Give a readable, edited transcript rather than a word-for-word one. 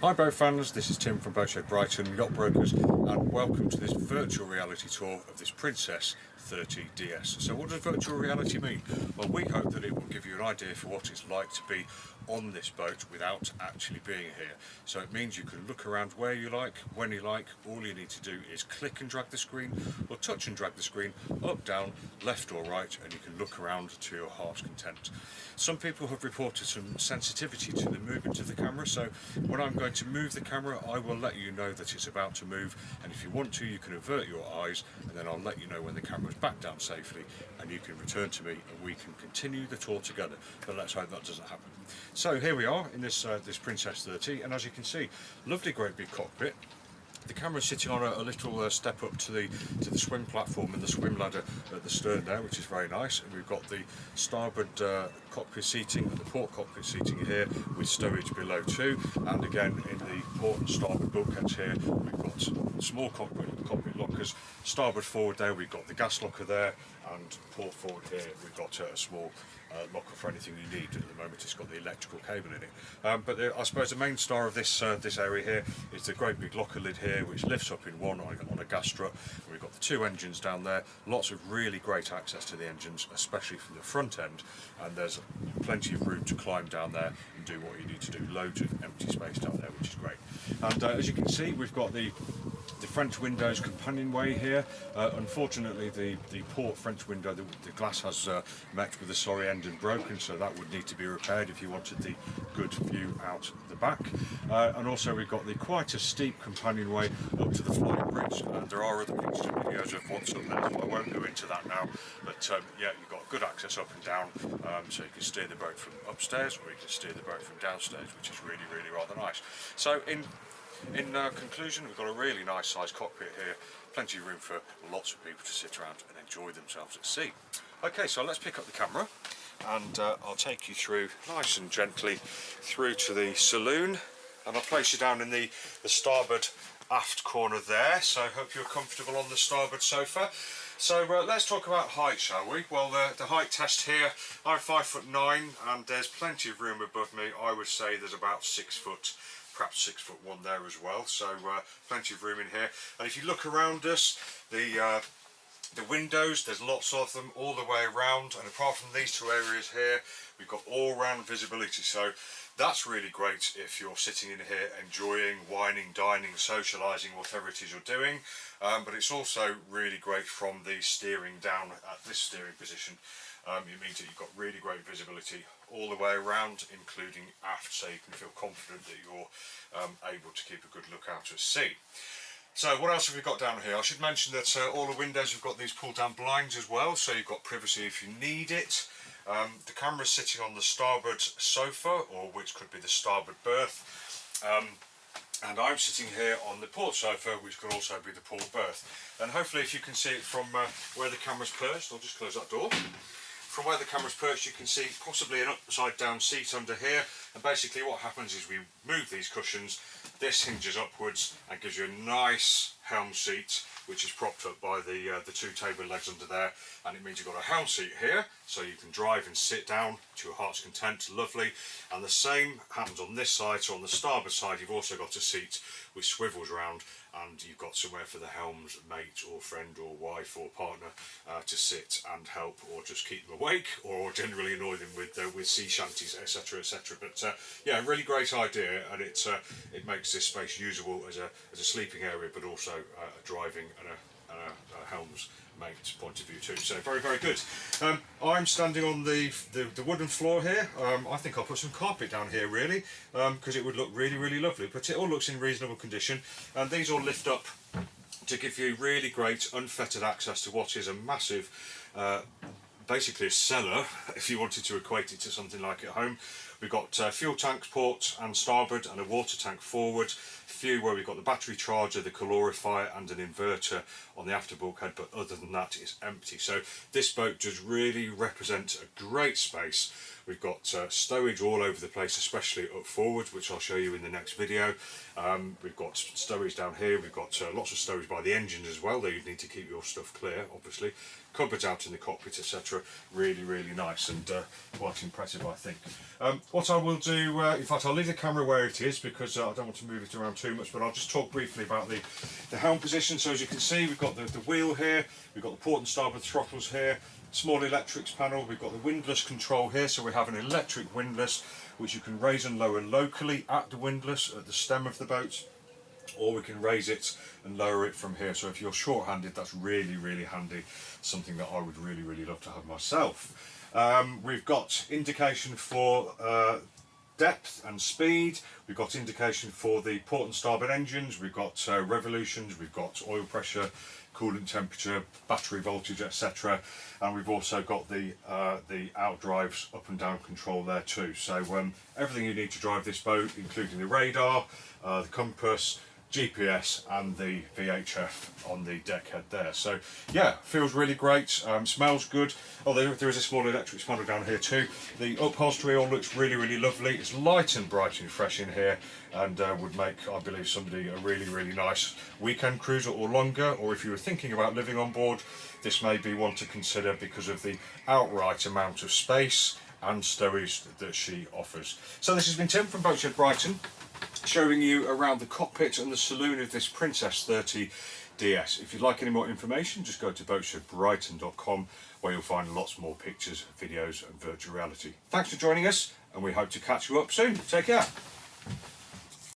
Hi boat fans, this is Tim from Boatshed Brighton Yacht Brokers, and welcome to this virtual reality tour of this Princess 30 DS. So what does virtual reality mean? Well, we hope that it will give you an idea for what it's like to be on this boat without actually being here. So it means you can look around where you like, when you like. All you need to do is click and drag the screen, or touch and drag the screen up, down, left or right, and you can look around to your heart's content. Some people have reported some sensitivity to the movement of the camera, so when I'm going to move the camera, I will let you know that it's about to move, and if you want to, you can avert your eyes, and then I'll let you know when the camera's back down safely, and you can return to me and we can continue the tour together. But let's hope that doesn't happen. So here we are in this Princess 30, and as you can see, lovely great big cockpit. The camera's sitting on a little step up to the swim platform and the swim ladder at the stern there, which is very nice. And we've got the starboard cockpit seating and the port cockpit seating here with stowage below too. And again, in the port and starboard bulkheads here, we've got small cockpit lockers. Starboard forward there, we've got the gas locker there, and port forward here, we've got a small locker for anything you need. At the moment it's got the electrical cable in it, but I suppose the main star of this area here is the great big locker lid here, which lifts up in one on a gas strut. We've got the two engines down there, lots of really great access to the engines, especially from the front end, and there's plenty of room to climb down there and do what you need to do. Loads of empty space down there, which is great. And as you can see, we've got the French windows companionway here. Unfortunately, the port French window, the glass has met with the sorry end and broken, so that would need to be repaired if you wanted the good view out the back. And also we've got the quite a steep companionway up to the flying bridge, and there are other pictures and videos of what's up there, so I won't go into that now. But yeah, you've got good access up and down, so you can steer the boat from upstairs or you can steer the boat from downstairs, which is really rather nice. So in conclusion, we've got a really nice sized cockpit here, plenty of room for lots of people to sit around and enjoy themselves at sea. Okay, so let's pick up the camera and I'll take you through nice and gently through to the saloon, and I'll place you down in the starboard aft corner there, so I hope you're comfortable on the starboard sofa. So let's talk about height, shall we? Well, the height test here, I'm 5'9", and there's plenty of room above me. I would say there's about 6 foot, perhaps 6'1" there as well, so plenty of room in here. And if you look around us, the windows, there's lots of them all the way around, and apart from these two areas here, we've got all round visibility, so that's really great if you're sitting in here enjoying, wining, dining, socialising, whatever it is you're doing. But it's also really great from the steering down at this steering position. It means that you've got really great visibility all the way around, including aft, so you can feel confident that you're able to keep a good look out at sea. So what else have we got down here? I should mention that all the windows have got these pull down blinds as well, so you've got privacy if you need it. The camera's sitting on the starboard sofa, or which could be the starboard berth. And I'm sitting here on the port sofa, which could also be the port berth. And hopefully if you can see it from where the camera's perched, I'll just close that door. From where the camera's perched, you can see possibly an upside down seat under here, and basically what happens is we move these cushions, this hinges upwards and gives you a nice helm seat, which is propped up by the two table legs under there, and it means you've got a helm seat here, so you can drive and sit down to your heart's content, lovely. And the same happens on this side, so on the starboard side you've also got a seat which swivels around, and you've got somewhere for the helm's mate or friend or wife or partner to sit and help, or just keep them awake, or generally annoy them with sea shanties, etc, etc. But yeah, really great idea, and it makes this space usable as a sleeping area, but also a driving and a helm's mate point of view too. So very good. I'm standing on the wooden floor here. I think I'll put some carpet down here really, because it would look really lovely, but it all looks in reasonable condition, and these all lift up to give you really great unfettered access to what is a massive basically a cellar, if you wanted to equate it to something like at home. We've got fuel tanks port and starboard, and a water tank forward. Few where we've got the battery charger, the calorifier and an inverter on the after bulkhead, but other than that it's empty. So this boat does really represent a great space We've got stowage all over the place, especially up forward, which I'll show you in the next video. We've got stowage down here, we've got lots of stowage by the engines as well, though you need to keep your stuff clear, obviously. Cupboards out in the cockpit, etc. Really, really nice and quite impressive, I think. What I will do, in fact, I'll leave the camera where it is because I don't want to move it around too much, but I'll just talk briefly about the helm position. So as you can see, we've got the wheel here, we've got the port and starboard throttles here, small electrics panel, we've got the windlass control here, so we have an electric windlass which you can raise and lower locally at the windlass at the stem of the boat, or we can raise it and lower it from here. So if you're short-handed, that's really, really handy, something that I would really, really love to have myself. We've got indication for depth and speed, we've got indication for the port and starboard engines, we've got revolutions, we've got oil pressure, coolant temperature, battery voltage, etc. And we've also got the outdrives up and down control there too. So everything you need to drive this boat, including the radar, the compass, GPS and the VHF on the deck head there. So yeah, feels really great, smells good. Oh, there is a small electric panel down here too. The upholstery all looks really, really lovely. It's light and bright and fresh in here, and would make, I believe, somebody a really, really nice weekend cruiser or longer, or if you were thinking about living on board, this may be one to consider because of the outright amount of space and stowage that she offers. So this has been Tim from Boatshed Brighton, showing you around the cockpit and the saloon of this Princess 30 DS. If you'd like any more information, just go to boatshedbrighton.com, where you'll find lots more pictures, videos and virtual reality. Thanks for joining us, and we hope to catch you up soon. Take care.